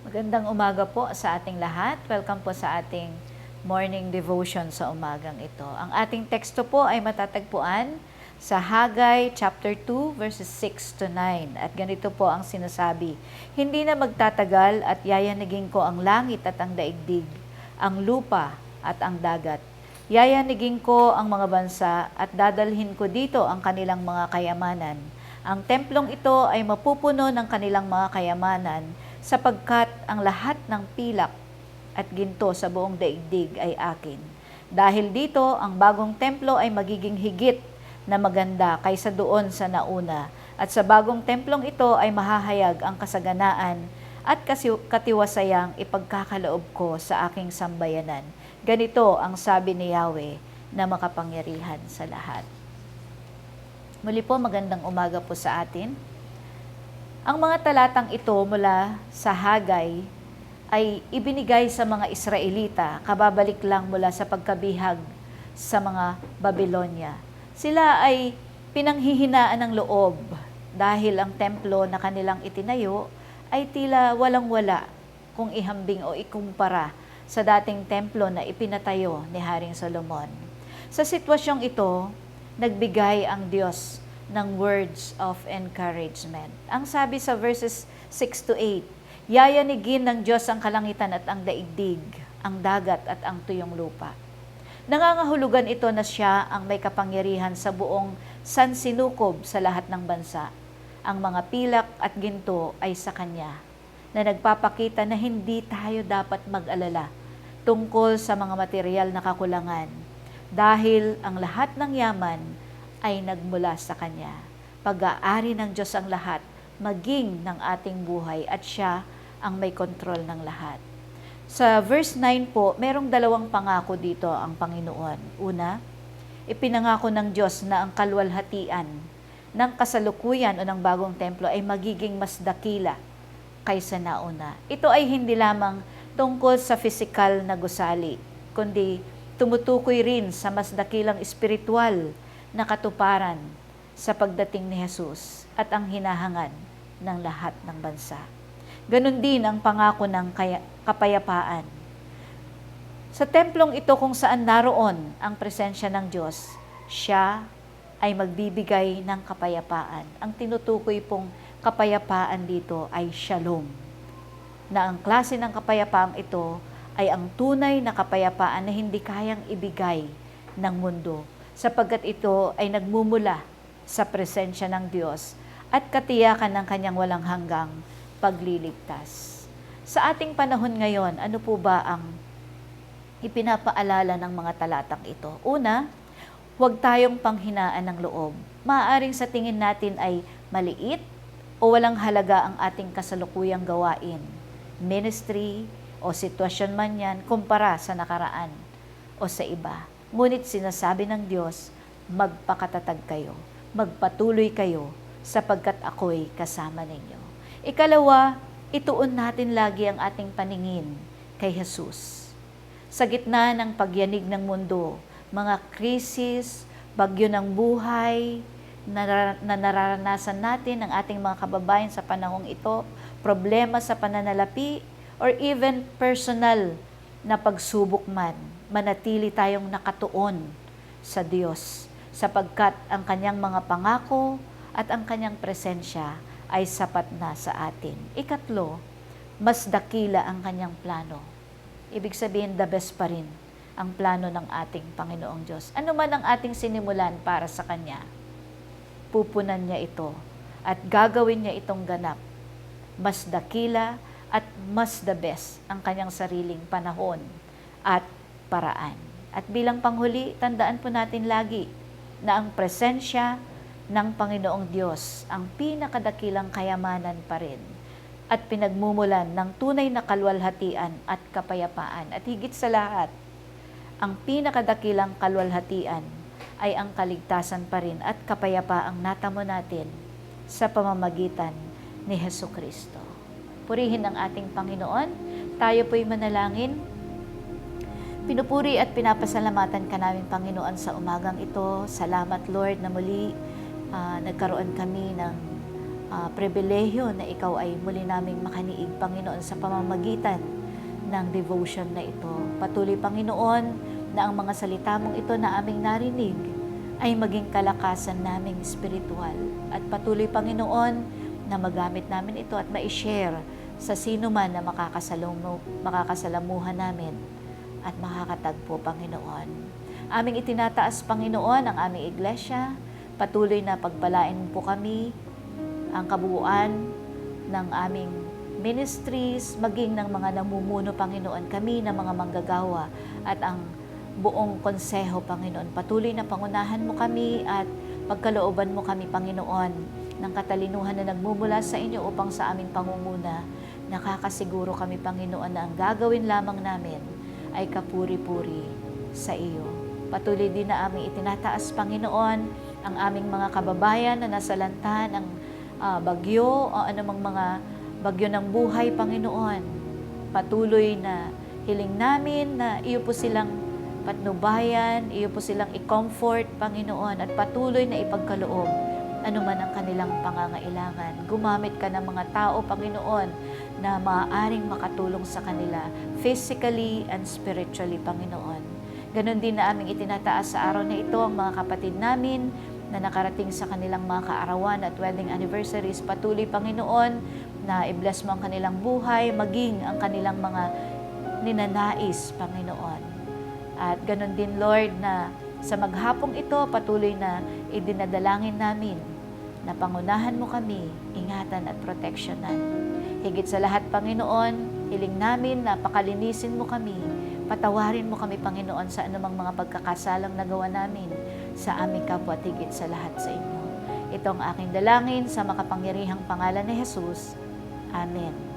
Magandang umaga po sa ating lahat. Welcome po sa ating morning devotion sa umagang ito. Ang ating teksto po ay matatagpuan sa Haggai chapter 2 verses 6 to 9. At ganito po ang sinasabi, "Hindi na magtatagal at yayanigin ko ang langit at ang daigdig, ang lupa at ang dagat. Yayanigin ko ang mga bansa at dadalhin ko dito ang kanilang mga kayamanan. Ang templong ito ay mapupuno ng kanilang mga kayamanan sapagkat ang lahat ng pilak at ginto sa buong daigdig ay akin. Dahil dito, ang bagong templo ay magiging higit na maganda kaysa doon sa nauna. At sa bagong templong ito ay mahahayag ang kasaganaan at katiwasayang ipagkakaloob ko sa aking sambayanan. Ganito ang sabi ni Yahweh na makapangyarihan sa lahat." Muli po, magandang umaga po sa atin. Ang mga talatang ito mula sa Haggai ay ibinigay sa mga Israelita, kababalik lang mula sa pagkabihag sa mga Babylonia. Sila ay pinanghihinaan ng loob dahil ang templo na kanilang itinayo ay tila walang-wala kung ihambing o ikumpara sa dating templo na ipinatayo ni Haring Solomon. Sa sitwasyong ito, nagbigay ang Diyos ng words of encouragement. Ang sabi sa verses 6 to 8, "Yayanigin ng Diyos ang kalangitan at ang daigdig, ang dagat at ang tuyong lupa. Nangangahulugan ito na siya ang may kapangyarihan sa buong sansinukob sa lahat ng bansa. Ang mga pilak at ginto ay sa Kanya, na nagpapakita na hindi tayo dapat mag-alala tungkol sa mga material na kakulangan, dahil ang lahat ng yaman ay nagmula sa Kanya. Pag-aari ng Diyos ang lahat, maging ng ating buhay, at siya ang may kontrol ng lahat." Sa verse 9 po, merong dalawang pangako dito ang Panginoon. Una, ipinangako ng Diyos na ang kalwalhatian ng kasalukuyan o ng bagong templo ay magiging mas dakila kaysa nauna. Ito ay hindi lamang tungkol sa pisikal na gusali, kundi tumutukoy rin sa mas dakilang espiritual na katuparan sa pagdating ni Jesus at ang hinahangad ng lahat ng bansa. Ganon din ang pangako ng kapayapaan. Sa templong ito kung saan naroon ang presensya ng Diyos, siya ay magbibigay ng kapayapaan. Ang tinutukoy pong kapayapaan dito ay shalom, na ang klase ng kapayapaang ito ay ang tunay na kapayapaan na hindi kayang ibigay ng mundo, sapagkat ito ay nagmumula sa presensya ng Diyos at katiyakan ng Kanyang walang hanggang pagliligtas. Sa ating panahon ngayon, ano po ba ang ipinapaalala ng mga talatang ito? Una, huwag tayong panghinaan ng loob. Maaaring sa tingin natin ay maliit o walang halaga ang ating kasalukuyang gawain, ministry o sitwasyon man yan kumpara sa nakaraan o sa iba. Ngunit sinasabi ng Diyos, magpakatatag kayo, magpatuloy kayo, sapagkat ako'y kasama ninyo. Ikalawa, ituon natin lagi ang ating paningin kay Jesus. Sa gitna ng pagyanig ng mundo, mga krisis, bagyo ng buhay, na nararanasan natin ng ating mga kababayan sa panahong ito, problema sa pananalapi, or even personal na pagsubok man, manatili tayong nakatuon sa Diyos, sapagkat ang Kanyang mga pangako at ang Kanyang presensya ay sapat na sa atin. Ikatlo, mas dakila ang Kanyang plano. Ibig sabihin, the best pa rin ang plano ng ating Panginoong Diyos. Ano man ang ating sinimulan para sa Kanya, pupunan niya ito at gagawin niya itong ganap. Mas dakila at mas the best ang Kanyang sariling panahon at paraan. At bilang panghuli, tandaan po natin lagi na ang presensya ng Panginoong Diyos ang pinakadakilang kayamanan pa rin at pinagmumulan ng tunay na kalwalhatian at kapayapaan. At higit sa lahat, ang pinakadakilang kalwalhatian ay ang kaligtasan pa rin at kapayapaang natamo natin sa pamamagitan ni Hesukristo. Purihin ang ating Panginoon. Tayo po'y manalangin. Pinupuri at pinapasalamatan ka namin, Panginoon, sa umagang ito. Salamat, Lord, na muli nagkaroon kami ng pribilehyo na ikaw ay muli naming makaniig, Panginoon, sa pamamagitan ng devotion na ito. Patuloy, Panginoon, na ang mga salita mong ito na aming narinig ay maging kalakasan naming spiritual. At patuloy, Panginoon, na magamit namin ito at ma-share sa sino man na makakasalamuhan namin at makakatagpo, Panginoon. Aming itinataas, Panginoon, ang aming iglesia. Patuloy na pagpalain po kami, ang kabuuan ng aming ministries, maging ng mga namumuno, Panginoon, kami na mga manggagawa at ang buong konseho, Panginoon. Patuloy na pangunahan mo kami at pagkalooban mo kami, Panginoon, ng katalinuhan na nagmumula sa inyo upang sa aming pangunguna, nakakasiguro kami, Panginoon, na ang gagawin lamang namin ay kapuri-puri sa iyo. Patuloy din na aming itinataas, Panginoon, ang aming mga kababayan na nasalanta ng bagyo o anumang mga bagyo ng buhay, Panginoon. Patuloy na hiling namin na iyo po silang patnubayan, iyo po silang i-comfort, Panginoon, at patuloy na ipagkaloob anuman ang kanilang pangangailangan. Gumamit ka ng mga tao, Panginoon, na maaaring makatulong sa kanila physically and spiritually, Panginoon. Ganon din na aming itinataas sa araw na ito ang mga kapatid namin na nakarating sa kanilang mga kaarawan at wedding anniversaries. Patuloy, Panginoon, na i-bless mo ang kanilang buhay, maging ang kanilang mga ninanais, Panginoon. At ganon din, Lord, na sa maghapong ito, patuloy na idinadalangin namin na pangunahan mo kami, ingatan at proteksyonan. Higit sa lahat, Panginoon, hiling namin na pakalinisin mo kami, patawarin mo kami, Panginoon, sa anumang mga pagkakasalang nagawa namin sa aming kapwa at higit sa lahat sa inyo. Ito ang aking dalangin sa makapangyarihang pangalan ni Jesus. Amen.